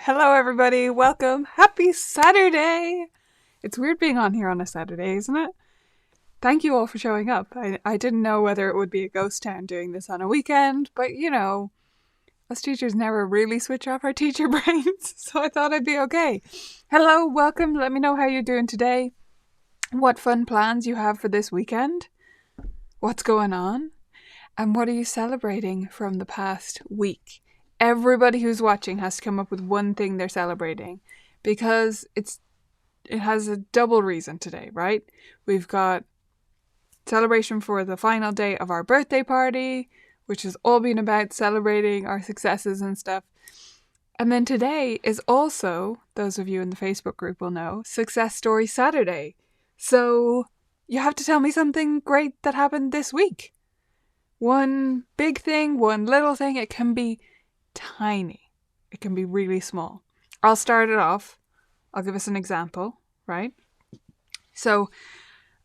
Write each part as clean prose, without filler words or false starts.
Hello, everybody. Welcome. Happy Saturday. It's weird being on here on a Saturday, isn't it? Thank you all for showing up. I didn't know whether it would be a ghost town doing this on a weekend, but us teachers never really switch off our teacher brains, so I thought I'd be okay. Hello, welcome. Let me know how you're doing today. What fun plans you have for this weekend? What's going on? And what are you celebrating from the past week? Everybody who's watching has to come up with one thing they're celebrating because it has a double reason today, right? We've got celebration for the final day of our birthday party, which has all been about celebrating our successes and stuff. And then today is also, those of you in the Facebook group will know, Success Story Saturday. So you have to tell me something great that happened this week. One big thing, one little thing. It can be tiny. It can be really small. I'll start it off. I'll give us an example, right? So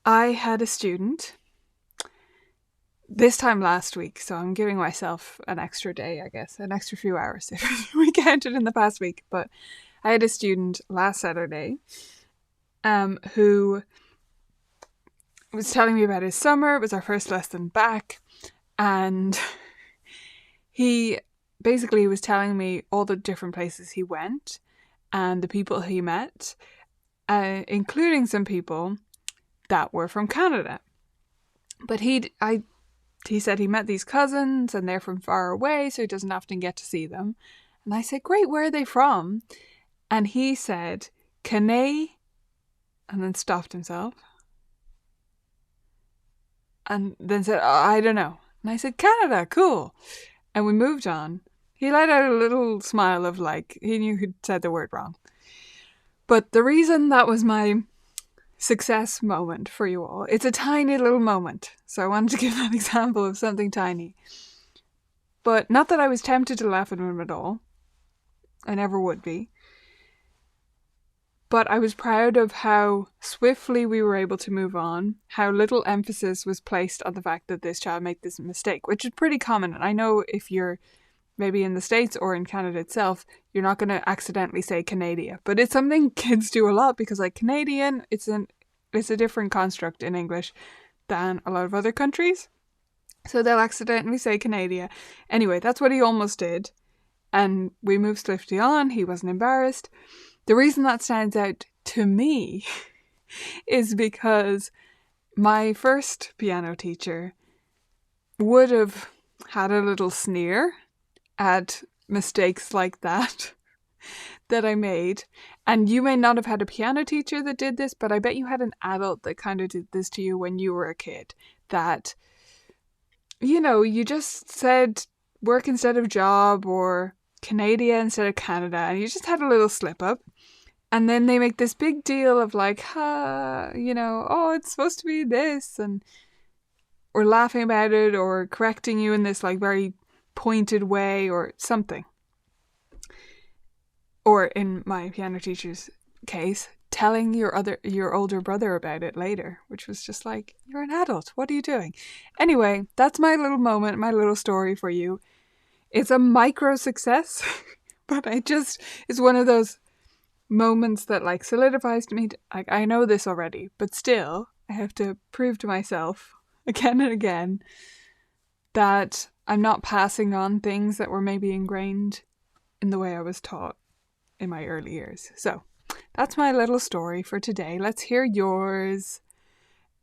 I had a student this time last week, so I'm giving myself an extra day, I guess, an extra few hours if we counted in the past week. But I had a student last Saturday who was telling me about his summer. It was our first lesson back, and he basically was telling me all the different places he went and the people he met, including some people that were from Canada. But he said he met these cousins and they're from far away, so he doesn't often get to see them. And I said, great, where are they from? And he said, Canada, and then stopped himself. And then said, I don't know. And I said, Canada, cool. And we moved on. He let out a little smile of he knew he'd said the word wrong. But the reason that was my success moment for you all, it's a tiny little moment. So I wanted to give that example of something tiny. But not that I was tempted to laugh at him at all. I never would be. But I was proud of how swiftly we were able to move on, how little emphasis was placed on the fact that this child made this mistake, which is pretty common. And I know if you're maybe in the States or in Canada itself, you're not going to accidentally say Canada. But it's something kids do a lot because Canadian, it's a different construct in English than a lot of other countries. So they'll accidentally say Canada. Anyway, that's what he almost did. And we moved swiftly on. He wasn't embarrassed. The reason that stands out to me is because my first piano teacher would have had a little sneer at mistakes like that I made. And you may not have had a piano teacher that did this, but I bet you had an adult that kind of did this to you when you were a kid. That, you just said work instead of job or Canada instead of Canada, and you just had a little slip up. And then they make this big deal of oh, it's supposed to be this, or laughing about it, or correcting you in this very pointed way or something. Or in my piano teacher's case, telling your older brother about it later, which was just you're an adult, what are you doing? Anyway, that's my little moment, my little story for you. It's a micro success, but it's one of those moments that solidifies to me. I know this already, but still I have to prove to myself again and again that I'm not passing on things that were maybe ingrained in the way I was taught in my early years. So that's my little story for today. Let's hear yours.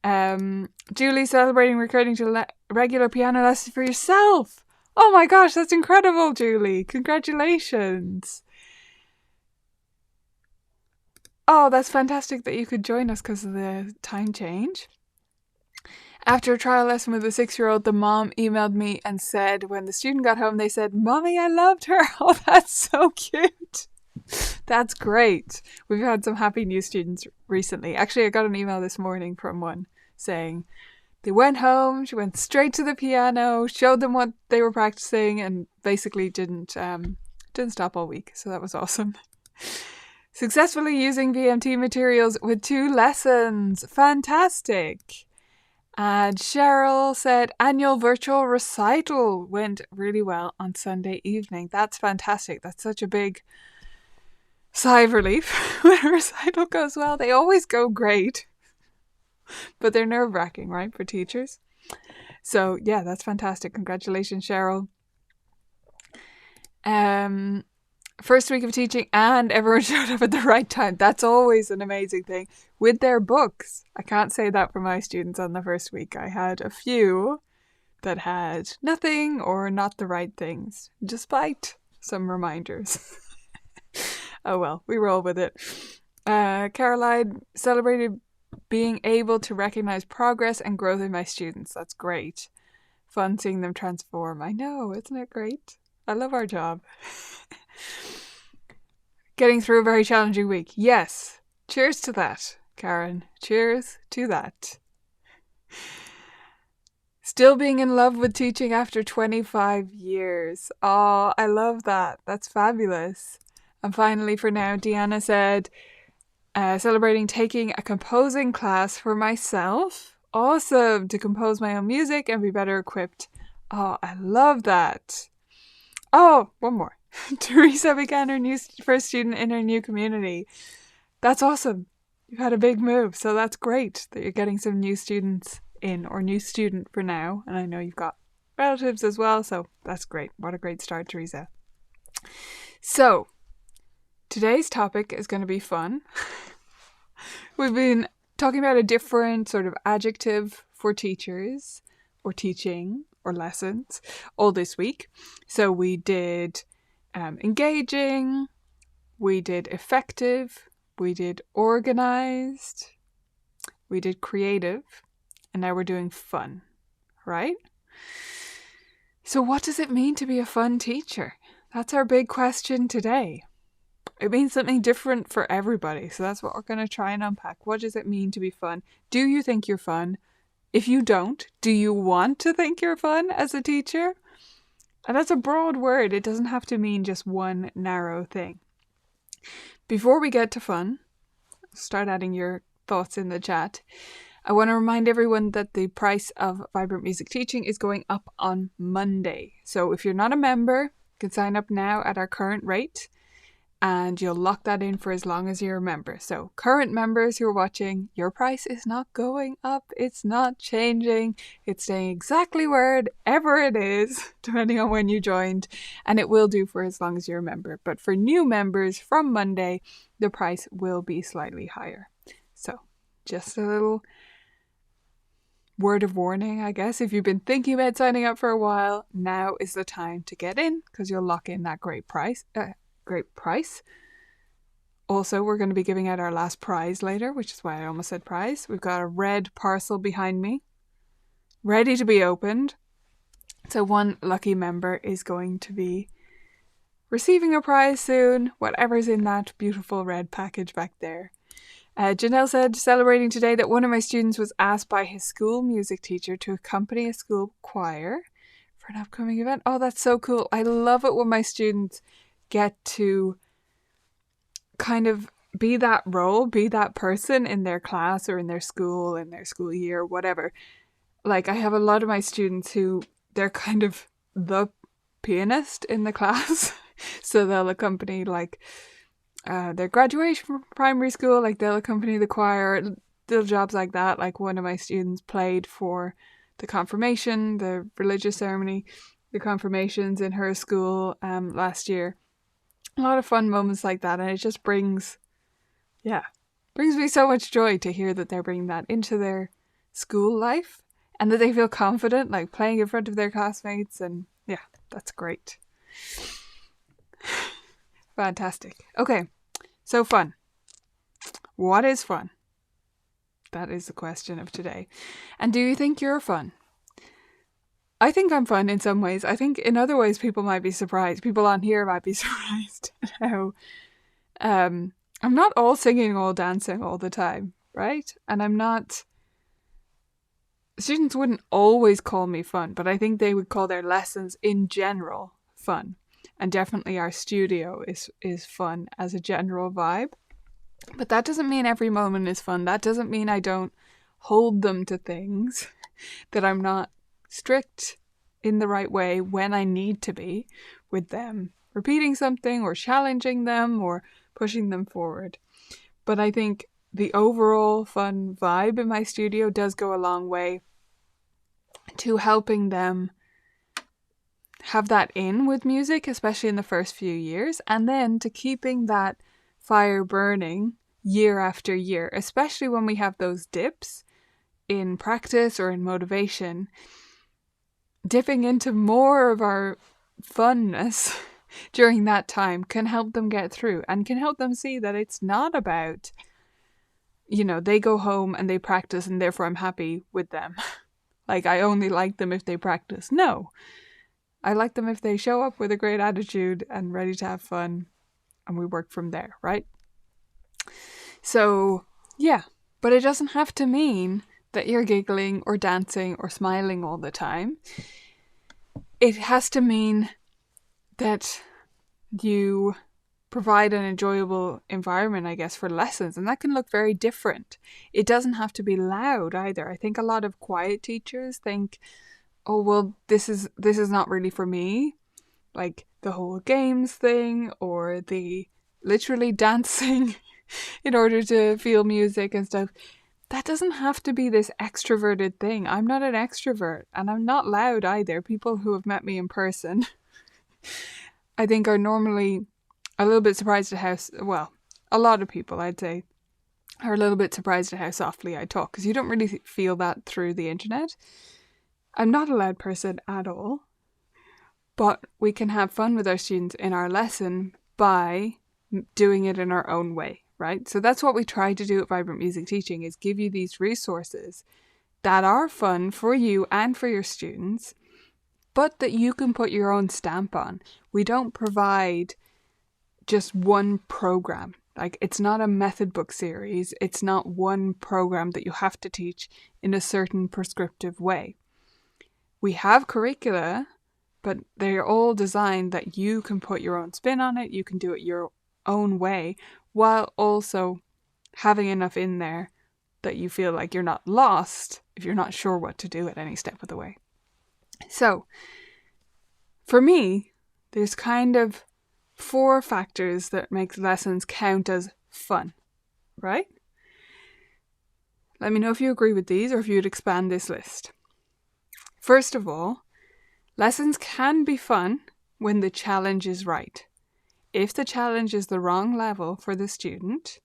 Julie, celebrating recurring to regular piano lessons for yourself. Oh my gosh, that's incredible, Julie. Congratulations. Oh, that's fantastic that you could join us because of the time change. After a trial lesson with a 6-year-old, the mom emailed me and said when the student got home, they said, Mommy, I loved her. Oh, that's so cute. That's great. We've had some happy new students recently. Actually, I got an email this morning from one saying they went home, she went straight to the piano, showed them what they were practicing, and basically didn't stop all week. So that was awesome. Successfully using VMT materials with 2 lessons. Fantastic. And Cheryl said annual virtual recital went really well on Sunday evening. That's fantastic. That's such a big sigh of relief when a recital goes well. They always go great, but they're nerve-wracking, right, for teachers? So yeah, that's fantastic. Congratulations, Cheryl. First week of teaching and everyone showed up at the right time. That's always an amazing thing. With their books. I can't say that for my students on the first week. I had a few that had nothing or not the right things, despite some reminders. Oh well, we roll with it. Caroline celebrated being able to recognize progress and growth in my students. That's great. Fun seeing them transform. I know, isn't it great? I love our job. Getting through a very challenging week. Yes. Cheers to that, Karen. Cheers to that. Still being in love with teaching after 25 years. Oh, I love that. That's fabulous. And finally, for now, Deanna said, celebrating taking a composing class for myself. Awesome. To compose my own music and be better equipped. Oh, I love that. Oh, one more. Teresa began her first student in her new community. That's awesome. You've had a big move, so that's great that you're getting some new students in, or new student for now. And I know you've got relatives as well, so that's great. What a great start, Teresa. So, today's topic is going to be fun. We've been talking about a different sort of adjective for teachers, or teaching, or lessons, all this week. So we did engaging, we did effective, we did organized, we did creative, and now we're doing fun, right? So what does it mean to be a fun teacher? That's our big question today. It means something different for everybody, so that's what we're going to try and unpack. What does it mean to be fun? Do you think you're fun? If you don't, do you want to think you're fun as a teacher? And that's a broad word. It doesn't have to mean just one narrow thing. Before we get to fun, start adding your thoughts in the chat. I want to remind everyone that the price of Vibrant Music Teaching is going up on Monday. So if you're not a member, you can sign up now at our current rate, and you'll lock that in for as long as you're a member. So current members who are watching, your price is not going up. It's not changing. It's staying exactly wherever it is, depending on when you joined. And it will do for as long as you're a member. But for new members from Monday, the price will be slightly higher. So just a little word of warning, I guess. If you've been thinking about signing up for a while, now is the time to get in, because you'll lock in that great price. Also, we're going to be giving out our last prize later, which is why I almost said prize. We've got a red parcel behind me, ready to be opened. So one lucky member is going to be receiving a prize soon, whatever's in that beautiful red package back there. Janelle said, celebrating today that one of my students was asked by his school music teacher to accompany a school choir for an upcoming event. Oh, that's so cool. I love it when my students get to kind of be that role, be that person in their class or in their school year, whatever. Like, I have a lot of my students who they're kind of the pianist in the class. So they'll accompany their graduation from primary school, like they'll accompany the choir, little jobs like that. Like one of my students played for the confirmation, the religious ceremony, the confirmations in her school last year. A lot of fun moments like that, and it just brings me so much joy to hear that they're bringing that into their school life and that they feel confident, like playing in front of their classmates, and yeah, that's great. Fantastic. Okay, so fun. What is fun? That is the question of today. And do you think you're fun? I think I'm fun in some ways. I think in other ways people might be surprised. People on here might be surprised how I'm not all singing, all dancing all the time, right? And I'm not... Students wouldn't always call me fun, but I think they would call their lessons in general fun. And definitely our studio is fun as a general vibe. But that doesn't mean every moment is fun. That doesn't mean I don't hold them to things, that I'm not strict in the right way when I need to be with them, repeating something or challenging them or pushing them forward. But I think the overall fun vibe in my studio does go a long way to helping them have that in with music, especially in the first few years, and then to keeping that fire burning year after year, especially when we have those dips in practice or in motivation. Dipping into more of our funness during that time can help them get through and can help them see that it's not about, they go home and they practice and therefore I'm happy with them. Like, I only like them if they practice. No, I like them if they show up with a great attitude and ready to have fun, and we work from there, right? So, yeah, but it doesn't have to mean that you're giggling or dancing or smiling all the time. It has to mean that you provide an enjoyable environment, I guess, for lessons, and that can look very different. It doesn't have to be loud either. I think a lot of quiet teachers think, oh, well, this is not really for me. Like the whole games thing or the literally dancing in order to feel music and stuff. That doesn't have to be this extroverted thing. I'm not an extrovert and I'm not loud either. People who have met me in person, I think, are normally a little bit surprised at how, a lot of people, I'd say, are a little bit surprised at how softly I talk, because you don't really feel that through the internet. I'm not a loud person at all, but we can have fun with our students in our lesson by doing it in our own way, right? So that's what we try to do at Vibrant Music Teaching, is give you these resources that are fun for you and for your students, but that you can put your own stamp on. We don't provide just one program. Like, it's not a method book series. It's not one program that you have to teach in a certain prescriptive way. We have curricula, but they're all designed that you can put your own spin on it. You can do it your own way, while also having enough in there that you feel like you're not lost if you're not sure what to do at any step of the way. So, for me, there's kind of 4 factors that make lessons count as fun, right? Let me know if you agree with these or if you'd expand this list. First of all, lessons can be fun when the challenge is right. If the challenge is the wrong level for the student,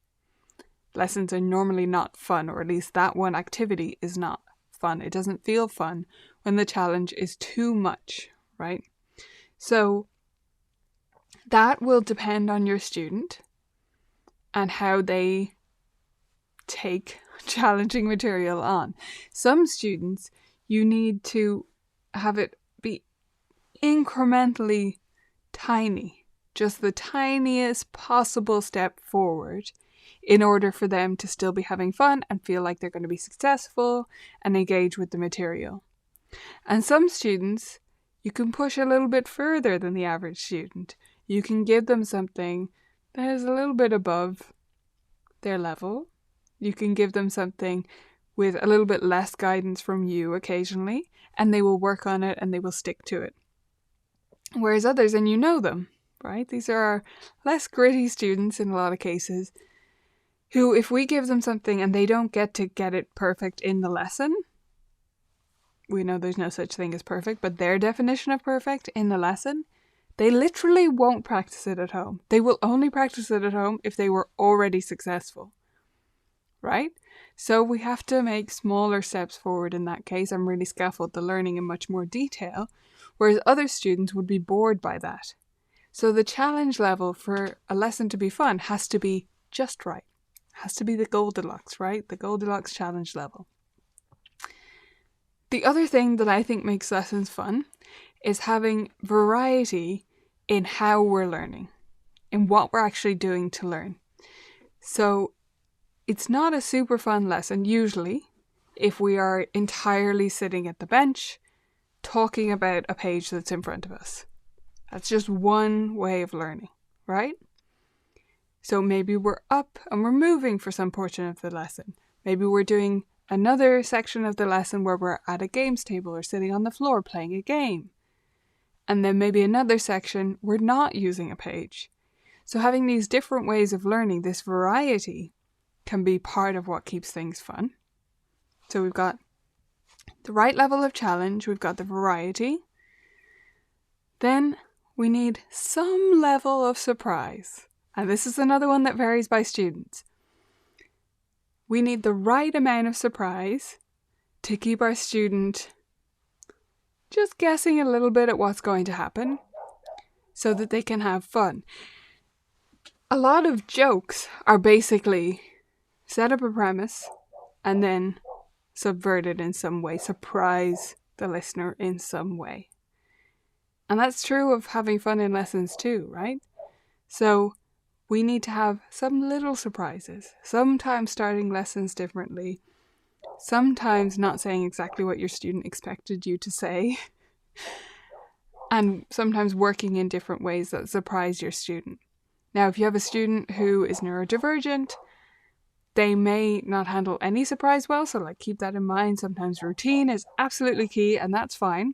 lessons are normally not fun, or at least that one activity is not fun. It doesn't feel fun when the challenge is too much, right? So that will depend on your student and how they take challenging material on. Some students, you need to have it be incrementally tiny, just the tiniest possible step forward, in order for them to still be having fun and feel like they're going to be successful and engage with the material. And some students, you can push a little bit further than the average student. You can give them something that is a little bit above their level. You can give them something with a little bit less guidance from you occasionally, and they will work on it and they will stick to it. Whereas others, and you know them, right? These are our less gritty students in a lot of cases, who, if we give them something and they don't get to get it perfect in the lesson, we know there's no such thing as perfect, but their definition of perfect in the lesson, they literally won't practice it at home. They will only practice it at home if they were already successful, right? So we have to make smaller steps forward in that case and really scaffold the learning in much more detail, whereas other students would be bored by that. So the challenge level for a lesson to be fun has to be just right. Has to be the Goldilocks, right? The Goldilocks challenge level. The other thing that I think makes lessons fun is having variety in how we're learning, in what we're actually doing to learn. So it's not a super fun lesson, usually, if we are entirely sitting at the bench talking about a page that's in front of us. That's just one way of learning, right? So maybe we're up and we're moving for some portion of the lesson. Maybe we're doing another section of the lesson where we're at a games table or sitting on the floor playing a game. And then maybe another section we're not using a page. So having these different ways of learning, this variety, can be part of what keeps things fun. So we've got the right level of challenge, we've got the variety. Then we need some level of surprise. And this is another one that varies by students. We need the right amount of surprise to keep our student just guessing a little bit at what's going to happen so that they can have fun. A lot of jokes are basically set up a premise and then subvert it in some way, surprise the listener in some way. And that's true of having fun in lessons too, right? So we need to have some little surprises, sometimes starting lessons differently, sometimes not saying exactly what your student expected you to say, and sometimes working in different ways that surprise your student. Now, if you have a student who is neurodivergent, they may not handle any surprise well, so keep that in mind. Sometimes routine is absolutely key, and that's fine.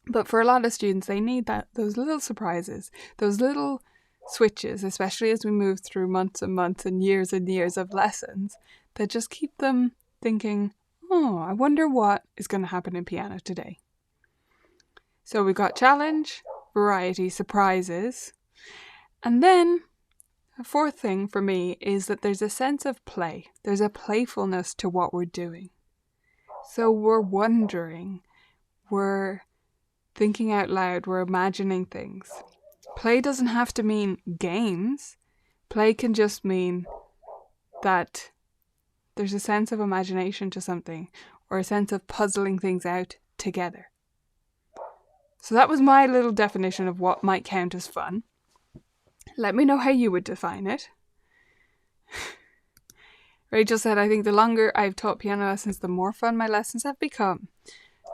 But for a lot of students, they need those little surprises, those little switches, especially as we move through months and months and years of lessons, that just keep them thinking, oh, I wonder what is going to happen in piano today. So we've got challenge, variety, surprises. And then a fourth thing for me is that there's a sense of play. There's a playfulness to what we're doing. So we're wondering, we're thinking out loud, we're imagining things. Play doesn't have to mean games. Play can just mean that there's a sense of imagination to something, or a sense of puzzling things out together. So that was my little definition of what might count as fun. Let me know how you would define it. Rachel said, I think the longer I've taught piano lessons, the more fun my lessons have become.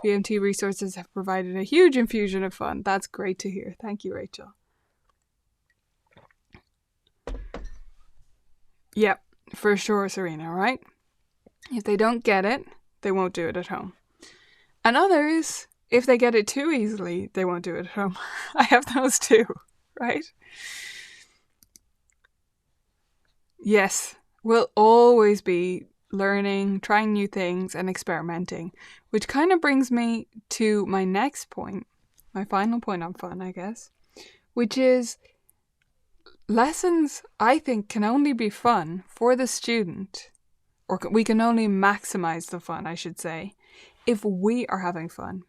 VMT resources have provided a huge infusion of fun. That's great to hear. Thank you, Rachel. Yep, for sure, Serena, right? If they don't get it, they won't do it at home. And others, if they get it too easily, they won't do it at home. I have those too, right? Yes, we'll always be learning, trying new things, and experimenting, which kind of brings me to my next point, my final point on fun, I guess, which is lessons, I think, can only be fun for the student, or we can only maximize the fun, I should say, if we are having fun.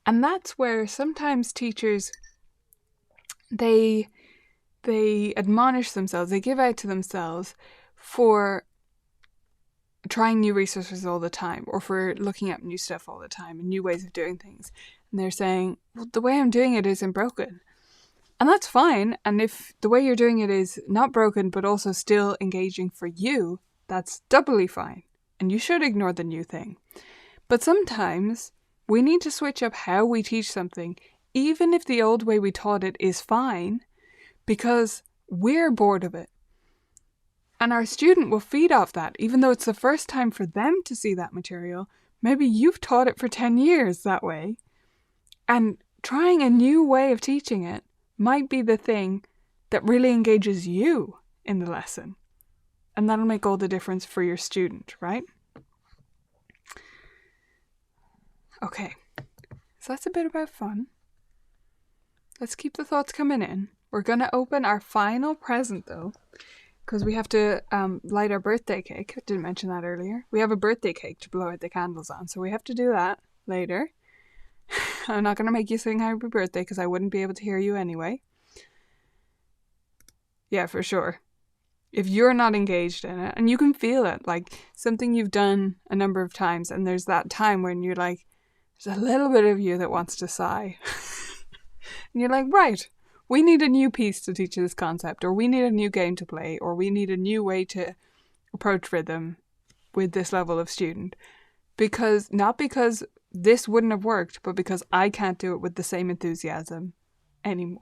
And that's where sometimes teachers, they admonish themselves, they give out to themselves for trying new resources all the time, or for looking up new stuff all the time and new ways of doing things. And they're saying, well, the way I'm doing it isn't broken. And that's fine. And if the way you're doing it is not broken, but also still engaging for you, that's doubly fine. And you should ignore the new thing. But sometimes we need to switch up how we teach something, even if the old way we taught it is fine, because we're bored of it. And our student will feed off that, even though it's the first time for them to see that material. Maybe you've taught it for 10 years that way. And trying a new way of teaching it might be the thing that really engages you in the lesson. And that'll make all the difference for your student, right? Okay, so that's a bit about fun. Let's keep the thoughts coming in. We're going to open our final present though, because we have to light our birthday cake. I didn't mention that earlier. We have a birthday cake to blow out the candles on, so we have to do that later. I'm not going to make you sing happy birthday because I wouldn't be able to hear you anyway. Yeah, for sure. If you're not engaged in it, and you can feel it, like something you've done a number of times, and there's that time when you're like, there's a little bit of you that wants to sigh. And you're like, right, we need a new piece to teach this concept, or we need a new game to play, or we need a new way to approach rhythm with this level of student. Not because this wouldn't have worked, but because I can't do it with the same enthusiasm anymore.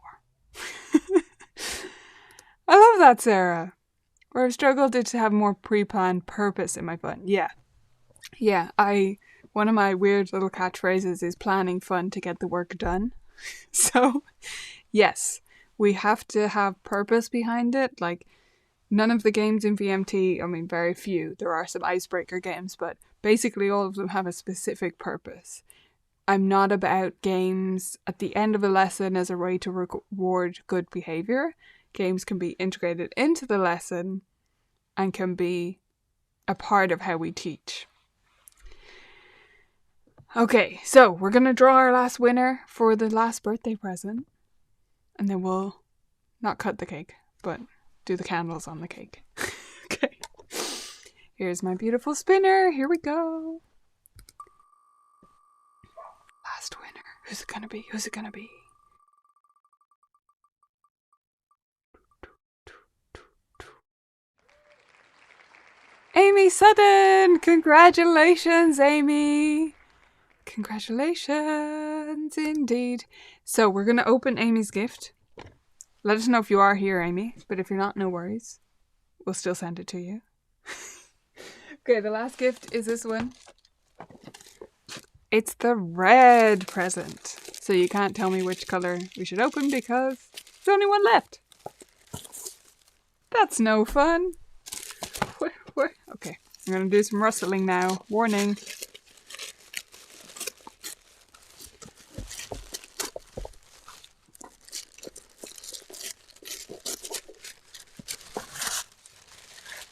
I love that, Sarah. Where I've struggled to have more pre-planned purpose in my fun. Yeah, one of my weird little catchphrases is planning fun to get the work done. So, yes, we have to have purpose behind it. Like, none of the games in VMT, I mean, very few. There are some icebreaker games, but basically all of them have a specific purpose. I'm not about games at the end of a lesson as a way to reward good behavior. Games can be integrated into the lesson and can be a part of how we teach. Okay, so we're going to draw our last winner for the last birthday present. And then we'll not cut the cake, but do the candles on the cake. Okay. Here's my beautiful spinner. Here we go. Last winner. Who's it gonna be? Who's it gonna be? Amy Sutton! Congratulations, Amy! Congratulations, indeed. So we're gonna open Amy's gift. Let us know if you are here, Amy. But if you're not, no worries. We'll still send it to you. Okay, the last gift is this one. It's the red present. So you can't tell me which colour we should open because there's only one left. That's no fun. Okay, I'm going to do some rustling now. Warning.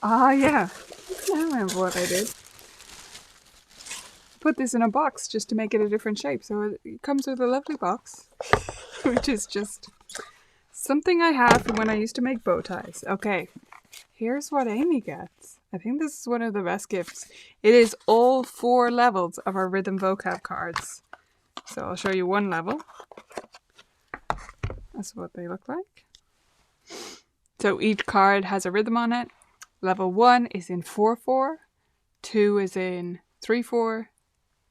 Ah, yeah. I remember what I did. Put this in a box just to make it a different shape. So it comes with a lovely box, which is just something I have from when I used to make bow ties. Okay, here's what Amy gets. I think this is one of the best gifts. It is all 4 levels of our rhythm vocab cards. So I'll show you one level. That's what they look like. So each card has a rhythm on it. Level 1 is in 4/4, 2 is in 3/4,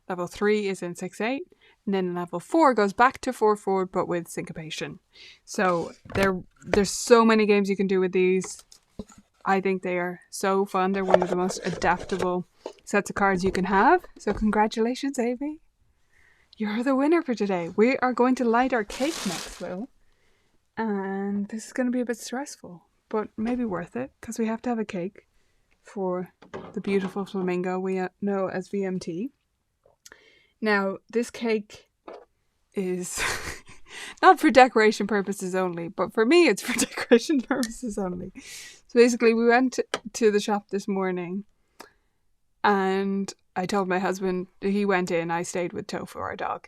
level 3 is in 6/8, and then level 4 goes back to 4/4 but with syncopation. So there's so many games you can do with these. I think they are so fun. They're one of the most adaptable sets of cards you can have. So congratulations, Amy. You're the winner for today. We are going to light our cake next though. And this is going to be a bit stressful, but maybe worth it because we have to have a cake for the beautiful flamingo we know as VMT. Now, this cake is not for decoration purposes only, but for me it's for decoration purposes only. So basically we went to the shop this morning and I told my husband, he went in, I stayed with Tofu, our dog,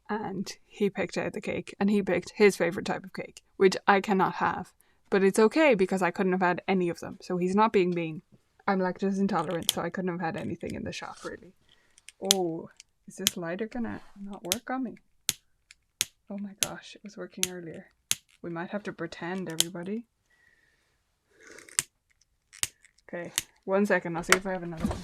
and he picked out the cake and he picked his favourite type of cake, which I cannot have. But it's okay because I couldn't have had any of them. So he's not being mean. I'm lactose intolerant, so I couldn't have had anything in the shop really. Oh, is this lighter gonna not work on me? Oh my gosh, it was working earlier. We might have to pretend, everybody. Okay, 1 second, I'll see if I have another one.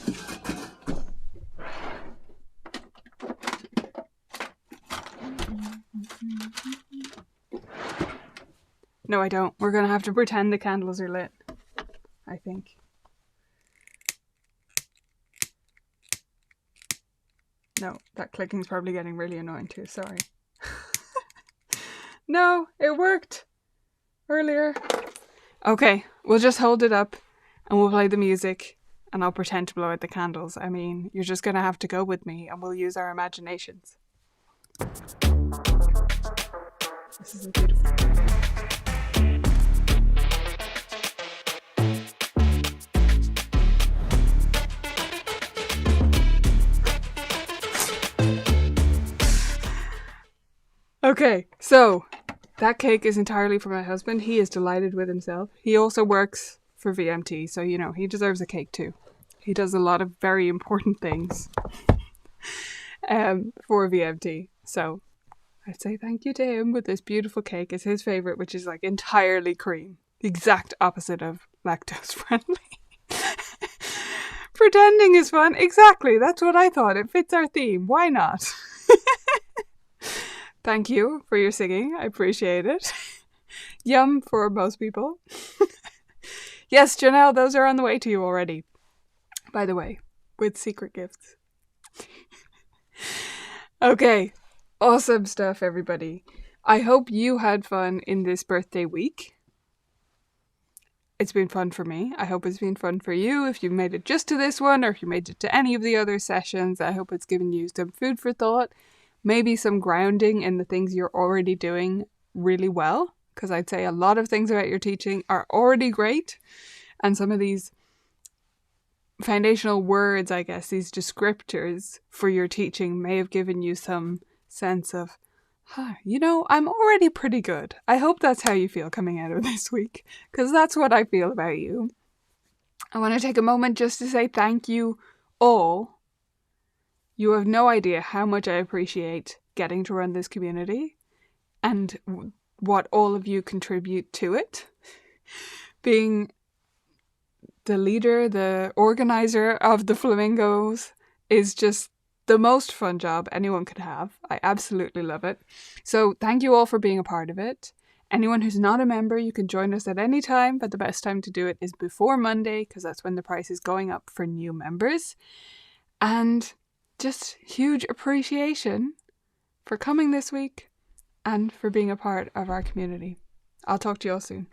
No, I don't. We're gonna have to pretend the candles are lit, I think. No, that clicking's probably getting really annoying too, sorry. No, it worked earlier. Okay, we'll just hold it up and we'll play the music and I'll pretend to blow out the candles. I mean, you're just gonna have to go with me and we'll use our imaginations. This is a beautiful day. Okay, so that cake is entirely for my husband. He is delighted with himself. He also works for VMT, so you know, he deserves a cake too. He does a lot of very important things for VMT. So I'd say thank you to him with this beautiful cake. It's his favourite, which is like entirely cream. The exact opposite of lactose friendly. Pretending is fun. Exactly, that's what I thought. It fits our theme. Why not? Thank you for your singing. I appreciate it. Yum for most people. Yes, Janelle, those are on the way to you already. By the way, with secret gifts. Okay, awesome stuff, everybody. I hope you had fun in this birthday week. It's been fun for me. I hope it's been fun for you. If you made it just to this one, or if you made it to any of the other sessions, I hope it's given you some food for thought, maybe some grounding in the things you're already doing really well, because I'd say a lot of things about your teaching are already great, and some of these foundational words, I guess, these descriptors for your teaching may have given you some sense of, I'm already pretty good. I hope that's how you feel coming out of this week, because that's what I feel about you. I want to take a moment just to say thank you all. You have no idea how much I appreciate getting to run this community and what all of you contribute to it. Being the leader, the organizer of the Flamingos is just the most fun job anyone could have. I absolutely love it. So thank you all for being a part of it. Anyone who's not a member, you can join us at any time, but the best time to do it is before Monday, because that's when the price is going up for new members. And just huge appreciation for coming this week and for being a part of our community. I'll talk to you all soon.